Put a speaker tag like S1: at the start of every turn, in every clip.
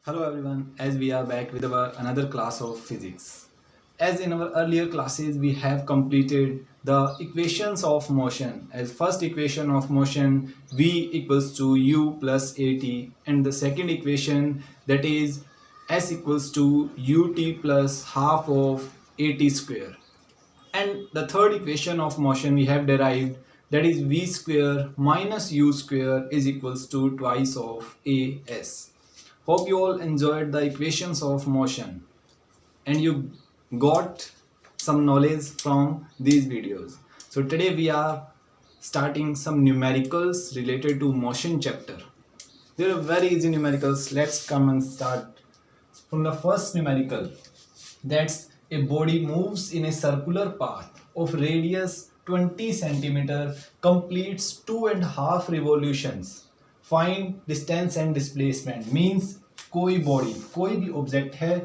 S1: Hello everyone, as we are back with our another class of physics. As in our earlier classes, we have completed the equations of motion. As first equation of motion, V equals to U plus AT, and the second equation, that is S equals to UT plus half of AT square. And the third equation of motion we have derived, that is V square minus U square is equals to twice of AS. Hope you all enjoyed the equations of motion and you got some knowledge from these videos. So today we are starting some numericals related to motion chapter. They are very easy numericals. Let's come and start from the first numerical. That's a body moves in a circular path of radius 20 centimeter, completes 2.5 revolutions. Find distance and displacement means कोई body कोई भी object है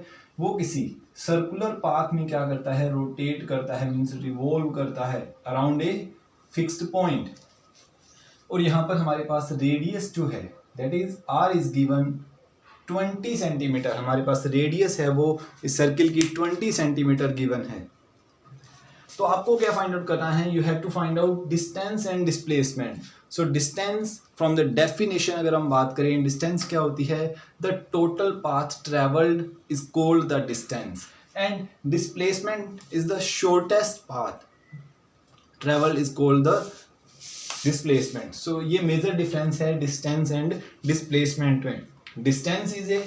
S1: वो किसी circular path में क्या करता है, रोटेट करता है, मीन्स रिवॉल्व करता है अराउंड ए फिक्स्ड पॉइंट. और यहाँ पर हमारे पास रेडियस जो है that is R is given 20 centimetre. हमारे पास रेडियस है वो इस सर्किल की 20 सेंटीमीटर गिवन है. तो आपको क्या फाइंड आउट करना है, you have to find out distance and displacement. So distance from the definition अगर हम बात करें, डिस्टेंस क्या होती है, the total path travelled is called the distance and displacement is the shortest path travelled is called the displacement. So ये major difference है distance and displacement में. Distance is a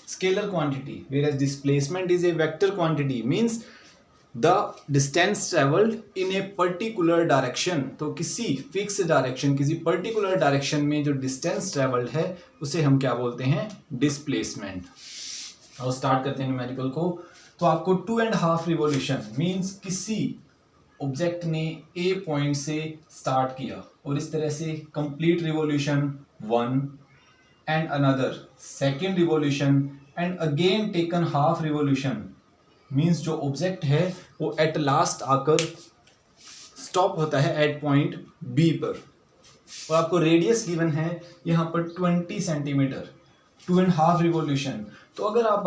S1: scalar quantity whereas displacement is a vector quantity, means the distance traveled in a particular direction. तो किसी fix direction, किसी particular direction में जो distance travelled है उसे हम क्या बोलते हैं, डिस्प्लेसमेंट. और स्टार्ट करते हैं न्यूमेरिकल को. तो आपको 2.5 रिवॉल्यूशन मींस किसी ऑब्जेक्ट ने ए पॉइंट से स्टार्ट किया और इस तरह से complete revolution 1 and another second revolution and again taken half revolution, means जो ऑब्जेक्ट है वो एट लास्ट आकर स्टॉप होता है एट पॉइंट बी पर. और आपको रेडियस गिवन है यहाँ पर 20 सेंटीमीटर, 2.5 रिवॉल्यूशन. तो अगर आप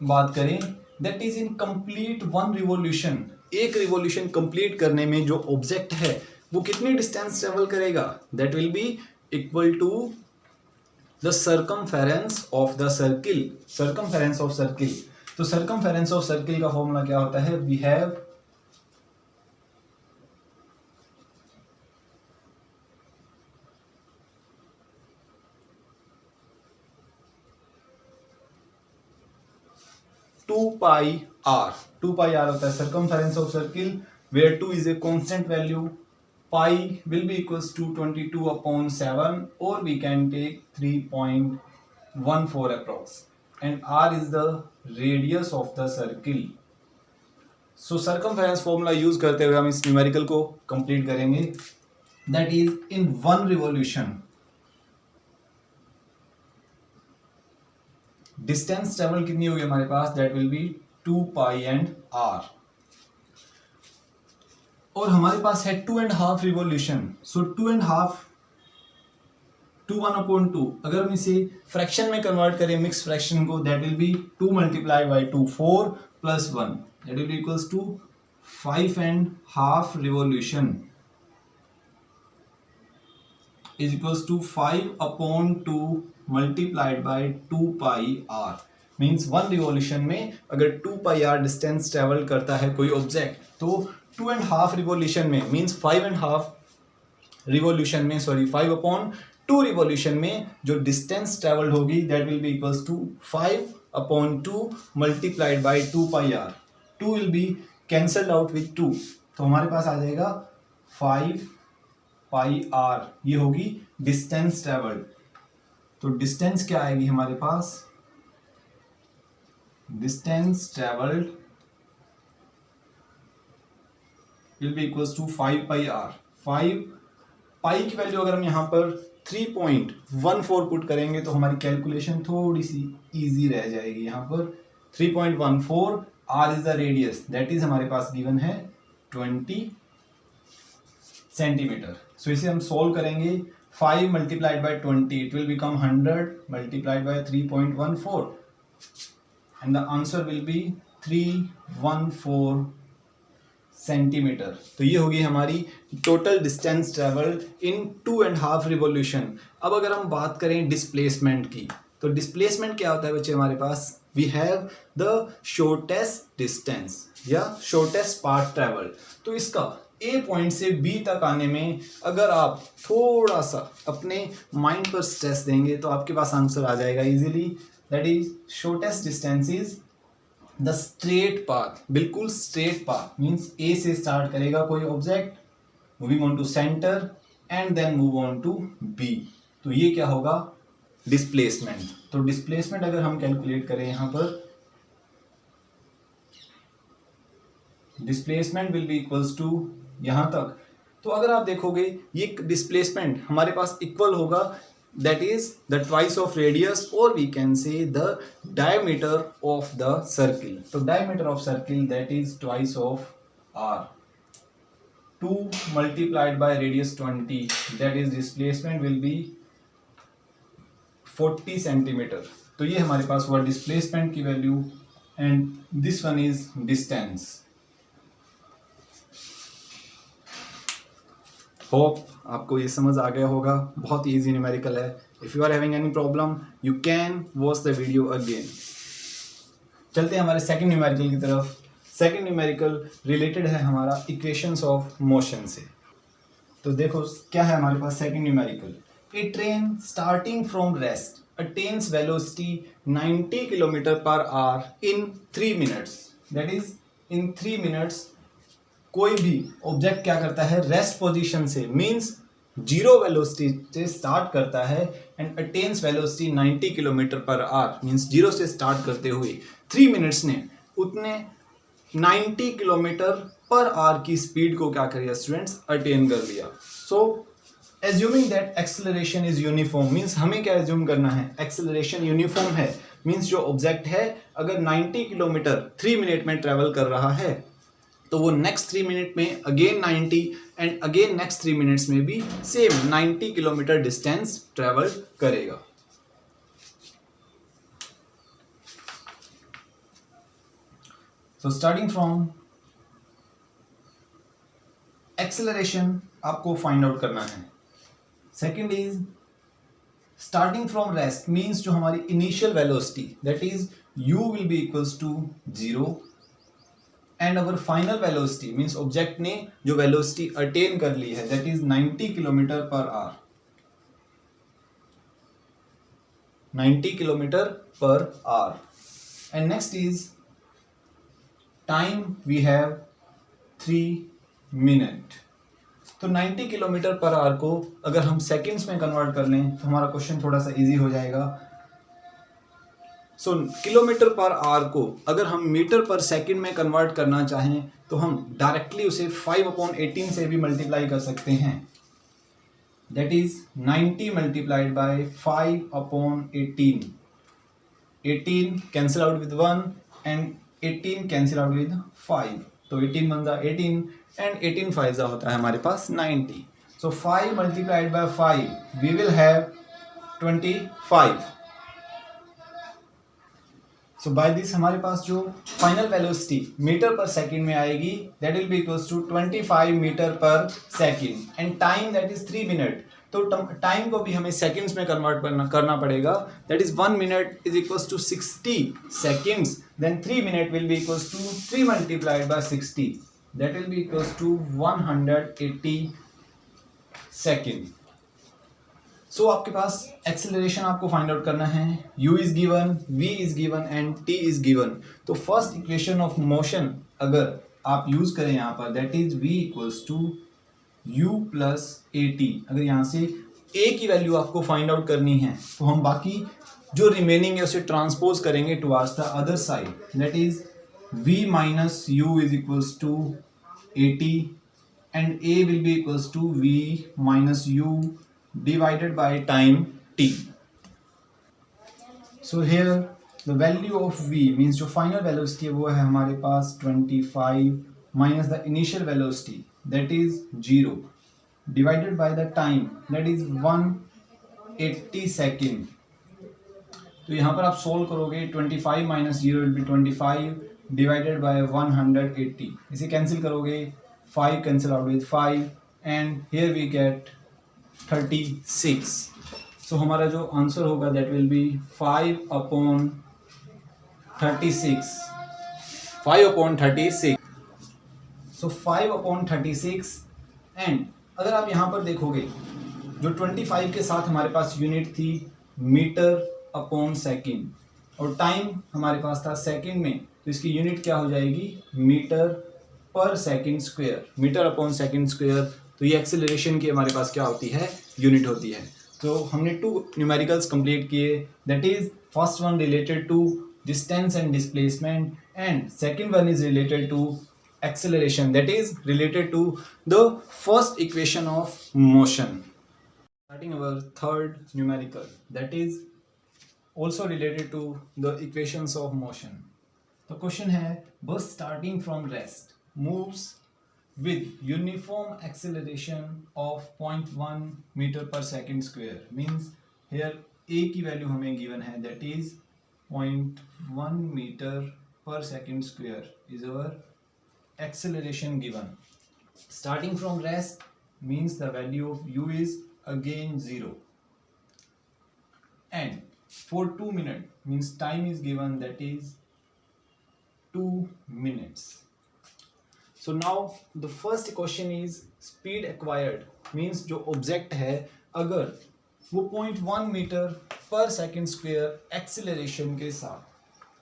S1: बात करें that is in complete 1 revolution, एक रिवॉल्यूशन कंप्लीट करने में जो ऑब्जेक्ट है वो कितनी डिस्टेंस ट्रेवल करेगा, that will be equal to the circumference of the circle. circumference of circle. तो circumference of circle का फॉर्मूला क्या होता है, we have two pi R. 2 pi r होता है circumference of circle where 2 is a constant value. Pi will be equals to 22 upon 7 or we can take 3.14 approx, and r is the radius of the circle. So circumference formula use करते हुए हम इस numerical को complete करेंगे. That is in 1 revolution distance travel कितनी होगी हमारे पास, that will be 2 pi and r. और हमारे पास है 2.5 रिवॉल्यूशन. सो 2.5 2 1/2. अगर हम इसे फ्रैक्शन में कन्वर्ट करें, मिक्स फ्रैक्शन को, that will be 2 multiply by 2 4 plus 1, that will be equals to 5.5 revolution is equals to 5/2 multiplied by 2 pi R. Means 1 revolution में अगर 2 पाई आर डिस्टेंस ट्रेवल करता है कोई ऑब्जेक्ट, तो 2.5 रिवॉल्यूशन में मीन्स 5.5 रिवॉल्यूशन में 5/2 revolution में जो डिस्टेंस ट्रेवल्ड होगी that will be equals to 5/2 multiplied by 2 pi R. 2 will be cancelled out with 2, तो हमारे पास आ जाएगा 5 पाई आर. ये होगी डिस्टेंस ट्रेवल्ड. तो डिस्टेंस क्या आएगी हमारे पास, distance travelled will be equals to 5 pi r. 5 pi की वैल्यू अगर हम यहाँ पर 3.14 पुट करेंगे तो हमारी कैलकुलेशन थोड़ी सी इजी रह जाएगी. यहाँ पर 3.14, r is the radius, that is हमारे पास गिवन है 20 सेंटीमीटर. सो इसे हम सॉल्व करेंगे. 5 multiplied by 20, it will become 100 multiplied by 3.14, and the answer will be 314 centimetre. तो ये होगी हमारी total distance travelled in 2.5 revolution. अब अगर हम बात करें डिस्प्लेसमेंट की, तो डिस्प्लेसमेंट क्या होता है बच्चे हमारे पास? We have the shortest distance या शॉर्टेस्ट पाथ ट्रेवल्ड। तो इसका ए पॉइंट से बी तक आने में अगर आप थोड़ा सा अपने माइंड पर स्ट्रेस देंगे तो आपके पास आंसर आ जाएगा easily. That is shortest distance is the straight path. बिल्कुल स्ट्रेट पाथ मीन्स ए से स्टार्ट करेगा कोई object, moving on to centre and then move on to B. तो ये क्या होगा? डिस्प्लेसमेंट। तो डिस्प्लेसमेंट अगर हम कैलकुलेट करें यहां पर, displacement will be equals to यहां तक। तो अगर आप देखोगे ये डिस्प्लेसमेंट हमारे पास इक्वल होगा, that is the twice of radius, or we can say the diameter of the circle. So diameter of circle, that is twice of r. 2 multiplied by radius 20, that is displacement will be 40 centimeter. तो ये हमारे पास हुआ displacement की वैल्यू, and this one is distance. Hope आपको ये समझ आ गया होगा, बहुत इजी न्यूमेरिकल है। If you are having any problem you can watch the video again. चलते हैं हमारे सेकंड न्यूमेरिकल की तरफ। सेकंड न्यूमेरिकल रिलेटेड है हमारा इक्वेशंस ऑफ मोशन से। तो देखो क्या है हमारे पास second numerical. A train starting from rest attains velocity 90 kilometre per hour in 3 minutes. That is in 3 minutes कोई भी ऑब्जेक्ट क्या करता है? रेस्ट पोजीशन से मींस जीरो वेलोसिटी से स्टार्ट करता है and attains velocity 90 kilometre per hour means zero से स्टार्ट करते हुए 3 मिनट्स ने उतने 90 किलोमीटर पर आवर की स्पीड को क्या कर लिया स्टूडेंट्स? अटेन कर लिया। So assuming that acceleration is uniform means हमें क्या एज्यूम करना है? एक्सेलरेशन यूनिफॉर्म है मींस जो ऑब्जेक्ट है अगर 90 किलोमीटर 3 मिनट में ट्रेवल कर रहा है तो वो नेक्स्ट 3 मिनट में again 90 and again next 3 minutes में भी सेम 90 किलोमीटर डिस्टेंस ट्रेवल करेगा। सो स्टार्टिंग फ्रॉम एक्सेलरेशन आपको फाइंड आउट करना है। Second is starting from rest means जो हमारी initial velocity that is u will be equals to 0 and our final velocity means object ने जो velocity attain कर ली है that is 90 kilometre per hour. 90 kilometre per hour and next is time we have 3 minute. तो 90 kilometre per our को अगर हम seconds में कन्वर्ट कर लें तो हमारा क्वेश्चन थोड़ा सा इजी हो जाएगा। सो किलोमीटर पर आवर को अगर हम मीटर पर सेकंड में कन्वर्ट करना चाहें तो हम डायरेक्टली उसे 5/18 से भी मल्टीप्लाई कर सकते हैं। That is 90 multiplied by 5/18। 18 cancel out with 1 and 18 cancel out with 5। तो 18 1 18 एंड 18 5 होता है हमारे पास 90। So 5 multiplied by 5 we will have 25। So by this हमारे पास जो final velocity metre per second में आएगी that will be equals to 25 metre per second and time that is 3 minute. तो टाइम को भी हमें सेकंड्स में कन्वर्ट करना पड़ेगा। That is 1 minute is equals to 60 seconds, then 3 minute will be equals to 3 multiplied by 60 that will be equals to 180 second. So आपके पास acceleration आपको फाइंड आउट करना है। u is given, v is given and t is given. तो first equation of motion अगर आप use करें यहाँ पर that is v equals to u plus at। अगर यहाँ से a की वैल्यू आपको फाइंड आउट करनी है तो हम बाकी जो रिमेनिंग है उसे ट्रांसपोज करेंगे towards the other side. That is v minus u is equals to at and a will be equals to v minus u divided by time t. So here the value of v means जो final velocity है वो है हमारे पास 25 minus the initial velocity that is 0 divided by the time, that is 180 second. तो यहाँ पर आप solve करोगे 25 minus 0 will be 25 divided by 180। इसे कैंसिल करोगे, 5 cancel out with 5 and here we get 36। So हमारा जो आंसर होगा that will be 5/36। 5/36। So 5/36 and अगर आप यहाँ पर देखोगे जो 25 के साथ हमारे पास यूनिट थी मीटर अपॉन सेकेंड और टाइम हमारे पास था सेकेंड में, तो इसकी यूनिट क्या हो जाएगी, metre per second square, metre upon second square. तो ये एक्सेलरेशन की हमारे पास क्या होती है, यूनिट होती है। तो हमने 2 न्यूमेरिकल्स कंप्लीट किए, that is first one related to distance and displacement and second one is related to acceleration, that is related to the first equation of motion. Starting our third numerical, that is also related to the equations of motion. The question है, bus starting from rest moves with uniform acceleration of 0.1 meter per second square, means here a की value हमें given है, that is 0.1 meter per second square is our acceleration given. Starting from rest means the value of u is again 0 and for 2 minutes means time is given, that is 2 minutes. So now the first question is speed acquired, means जो object है अगर वो 0.1 metre per second square acceleration के साथ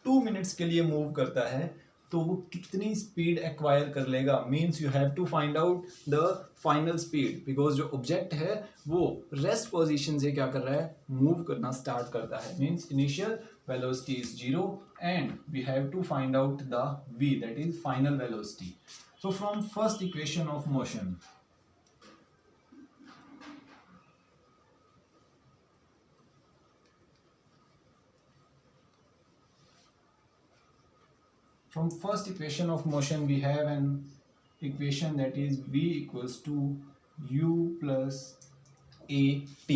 S1: 2 minutes के लिए move करता है तो वो कितनी स्पीड एक्वायर कर लेगा, means you have to find out the final speed, because जो ऑब्जेक्ट है वो रेस्ट पोजीशन से क्या कर रहा है, मूव करना स्टार्ट करता है, means initial velocity is 0 and we have to find out the v, that is final velocity. So from first equation of motion, from first equation of motion we have an equation that is v equals to u plus at, v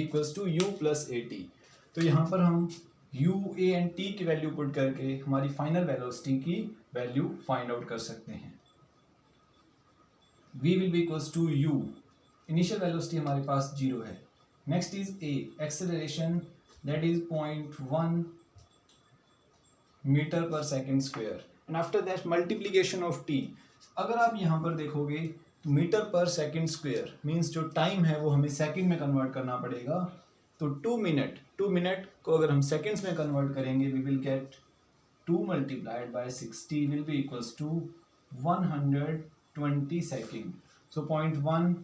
S1: equals to u plus at. तो यहाँ पर हम u, a and t की value put करके हमारी final velocity की value find out कर सकते हैं. v will be equals to u, initial velocity हमारे पास 0 है. Next is a, acceleration that is 0.1 metre per second square and after that multiplication of T. अगर आप यहाँ पर देखोगे तो metre per second square means जो टाइम है वो हमें सेकेंड में कन्वर्ट करना पड़ेगा. तो 2 मिनट को अगर हम सेकेंड्स में कन्वर्ट करेंगे we will get 2 multiplied by 60 will be equals to 120 second. So 0.1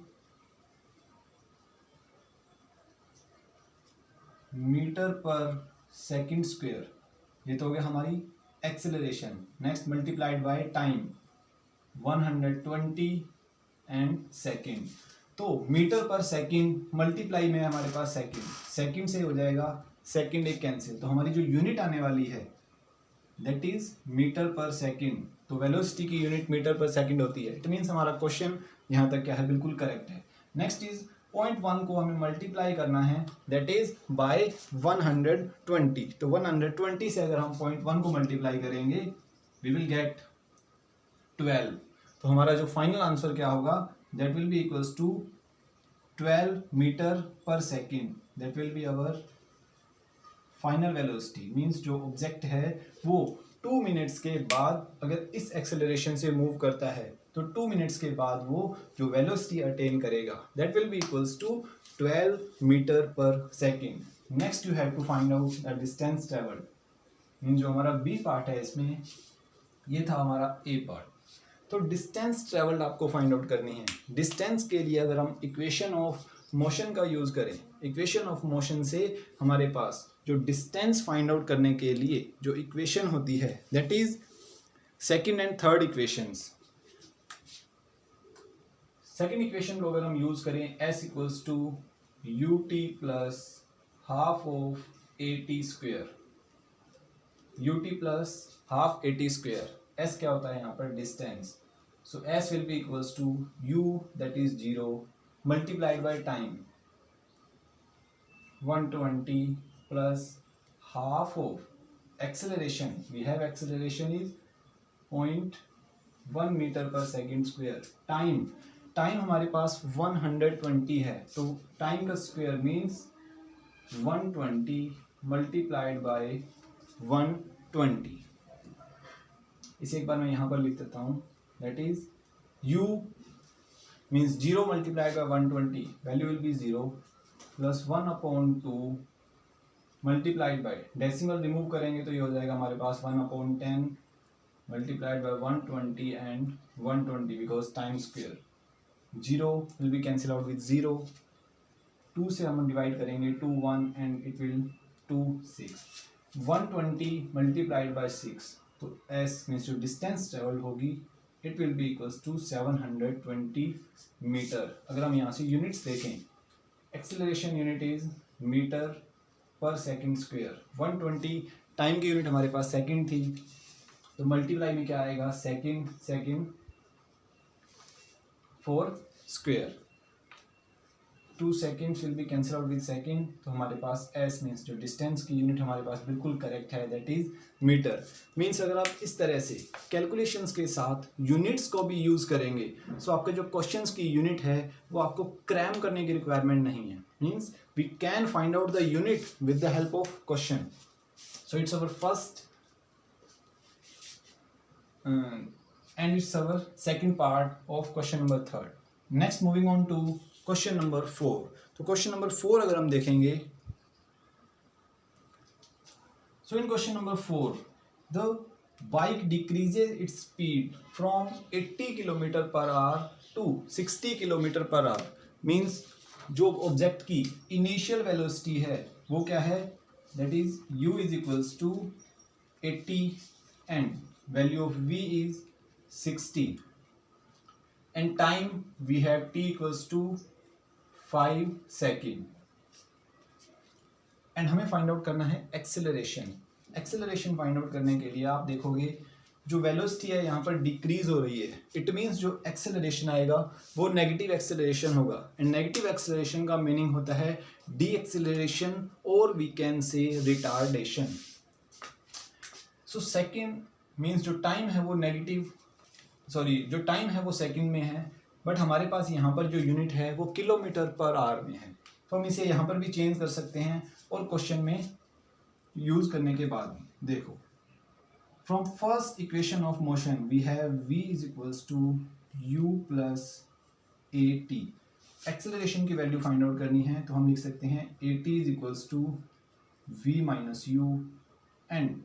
S1: metre per second square, ये तो हो गया हमारी acceleration. Next multiplied by time 120 and second. तो मीटर पर सेकेंड मल्टीप्लाई में हमारे पास सेकेंड से हो जाएगा, सेकेंड एक कैंसिल, तो हमारी जो यूनिट आने वाली है that is metre per second. तो वेलोसिटी की यूनिट मीटर पर सेकेंड होती है. इट मीन्स हमारा क्वेश्चन यहाँ तक क्या है, बिल्कुल करेक्ट है. नेक्स्ट इज 0.1 को हमें मल्टीप्लाई करना है दैट इज बाय 120. तो 120 से अगर हम 0.1 को मल्टीप्लाई करेंगे वी विल गेट 12. तो हमारा जो फाइनल आंसर क्या होगा, that will be equals to 12 metre per second. That will be our final velocity. Means जो ऑब्जेक्ट है वो 2 मिनट्स के बाद अगर इस एक्सेलरेशन से मूव करता है तो 2 मिनट्स के बाद वो जो वेलोसिटी अटेन करेगा that will be equals to 12 metre per second. Next you have to find out the distance travelled. Means जो हमारा बी पार्ट है इसमें, ये था हमारा ए पार्ट. तो डिस्टेंस ट्रेवल्ड आपको फाइंड आउट करनी है. डिस्टेंस के लिए अगर हम इक्वेशन ऑफ मोशन का यूज करें, इक्वेशन ऑफ मोशन से हमारे पास जो डिस्टेंस फाइंड आउट करने के लिए जो इक्वेशन होती है that is second and third equations. Second equation को अगर हम यूज करें s equals to u t plus half of a t square, u t plus half a t square. s क्या होता है यहाँ पर, distance. So s will be equals to u that is 0 multiplied by time. 120 plus half of acceleration. We have acceleration is 0.1 metre per second square. Time हमारे पास 120 है, तो time का square means 120 multiplied by 120. इसे एक बार मैं यहाँ पर लिख देता हूँ. That is u means 0 multiplied by 120, value will be 0 plus 1/2 multiplied by, decimal remove करेंगे तो ये हो जाएगा हमारे पास 1/10 multiplied by 120 and 120 because time square. 0 will be cancel out with 0. 2 से हम डिवाइड करेंगे 2 1 and it will 2 6. 120 multiplied by 6, तो s मीन्स जो डिस्टेंस ट्रेवल होगी it will be equals to 720 metre. अगर हम यहाँ से यूनिट्स देखें, acceleration unit is metre per second square. 120 time की यूनिट हमारे पास सेकेंड थी, तो मल्टीप्लाई में क्या आएगा, second for square. 2 seconds will be cancel out with second, तो हमारे पास s मीन्स जो डिस्टेंस की यूनिट हमारे पास बिल्कुल करेक्ट है, दैट इज मीटर. मीन्स अगर आप इस तरह से कैलकुलेशंस के साथ यूनिट्स को भी यूज़ करेंगे, सो आपके जो क्वेश्चंस की यूनिट है वो आपको क्रैम करने की रिक्वायरमेंट नहीं है. Means we can find out the unit with the help of question. So it's our first and it's our second part of question number 3. Next moving on to question number 4. तो question number 4 अगर हम देखेंगे, so in question number 4 the bike decreases its speed from 80 km per hour to 60 km per hour. means जो object की initial velocity है वो क्या है, that is u is equals to 80 and value of v is 60 and time we have t equals to 5 second and हमें find out करना है acceleration. Acceleration find out करने के लिए आप देखोगे जो वेलोसिटी है यहाँ पर डिक्रीज हो रही है, इट मीन्स जो एक्सेलरेशन आएगा वो नेगेटिव एक्सेलरेशन होगा. एंड नेगेटिव एक्सेलरेशन का मीनिंग होता है डी एक्सेलरेशन और we can say retardation. So second means जो टाइम है वो जो टाइम है वो सेकंड में है, बट हमारे पास यहाँ पर जो यूनिट है वो किलोमीटर पर आवर में है, तो हम इसे यहाँ पर भी चेंज कर सकते हैं और क्वेश्चन में यूज करने के बाद देखो, from first equation of motion we have v is equals to u plus a t. Acceleration की वैल्यू फाइंड आउट करनी है तो हम लिख सकते हैं a t is equals to v minus u and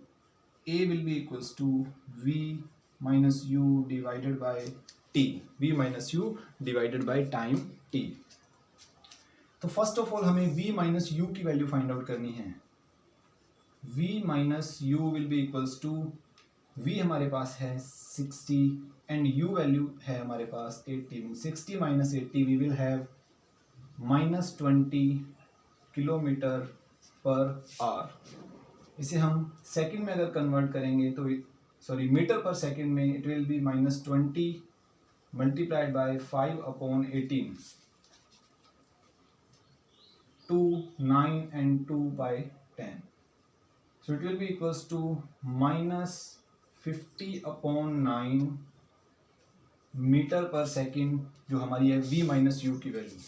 S1: a will be equals to v minus u divided by t. v minus u divided by time t. तो first of all हमें v minus u की value find out करनी है. v minus u will be equals to v हमारे पास है 60 and u value है हमारे पास 80. 60 minus 80 we will have minus 20 kilometre per our. इसे हम सेकंड में अगर कन्वर्ट करेंगे तो मीटर पर सेकंड में it will be -20 multiplied by 5/18 2 9 and 2 by 10. So it will be equals to -50/9 metre per second जो हमारी है v माइनस यू की value.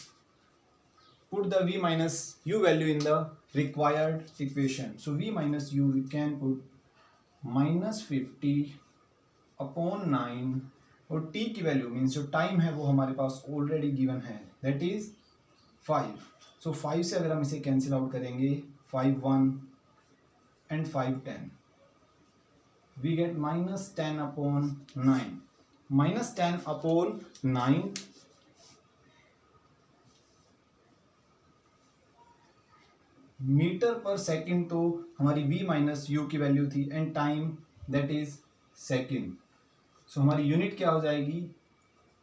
S1: Put the v minus u value in the required equation. So v minus u we can put -50/9 और t की value means जो time है वो हमारे पास ऑलरेडी गिवन है, दैट इज 5. सो 5 से अगर हम इसे कैंसिल आउट करेंगे 5 1 and 5 10 we get -10/9. -10/9 metre per second तो हमारी v माइनस यू की वैल्यू थी and time that is second. So हमारी यूनिट क्या हो जाएगी,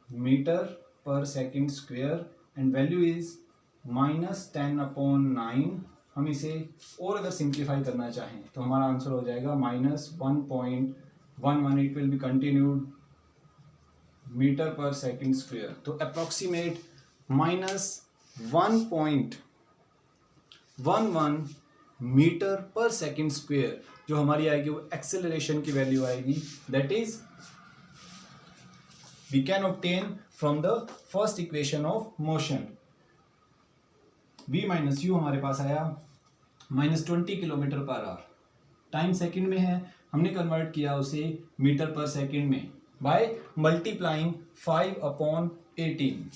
S1: metre per second square and value is -10/9. हम इसे और अगर सिंप्लीफाई करना चाहें तो हमारा आंसर हो जाएगा -1.11. It will be continued metre per second square. तो approximate minus 1.11 metre per second square, जो हमारी आएगी वो एक्सेलरेशन की वैल्यू आएगी, that is we can obtain from the first equation of motion. v minus u हमारे पास आया -20 kilometre per our. Time second में है, हमने कन्वर्ट किया उसे मीटर पर सेकंड में बाय मल्टीप्लाइंग 5/18.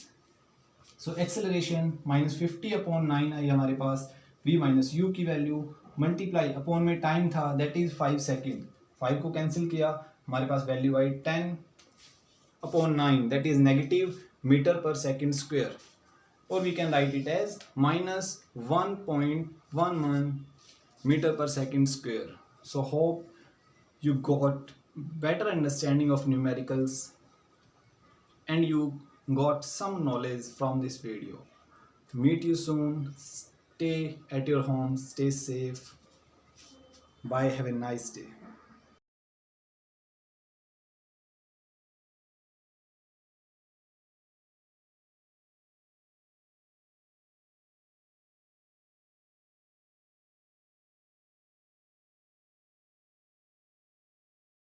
S1: सो एक्सेलरेशन -50/9 आई हमारे पास. v माइनस यू की वैल्यू मल्टीप्लाई अपॉन में टाइम था, दैट इज 5 सेकेंड. 5 को कैंसिल किया, हमारे पास वैल्यू आई 10/9, that is negative metre per second square. और we can write it as -1.11 meter per second square. So hope you got better understanding of numericals and you got some knowledge from this video. Meet you soon. Stay at your home, stay safe. Bye, have a nice day.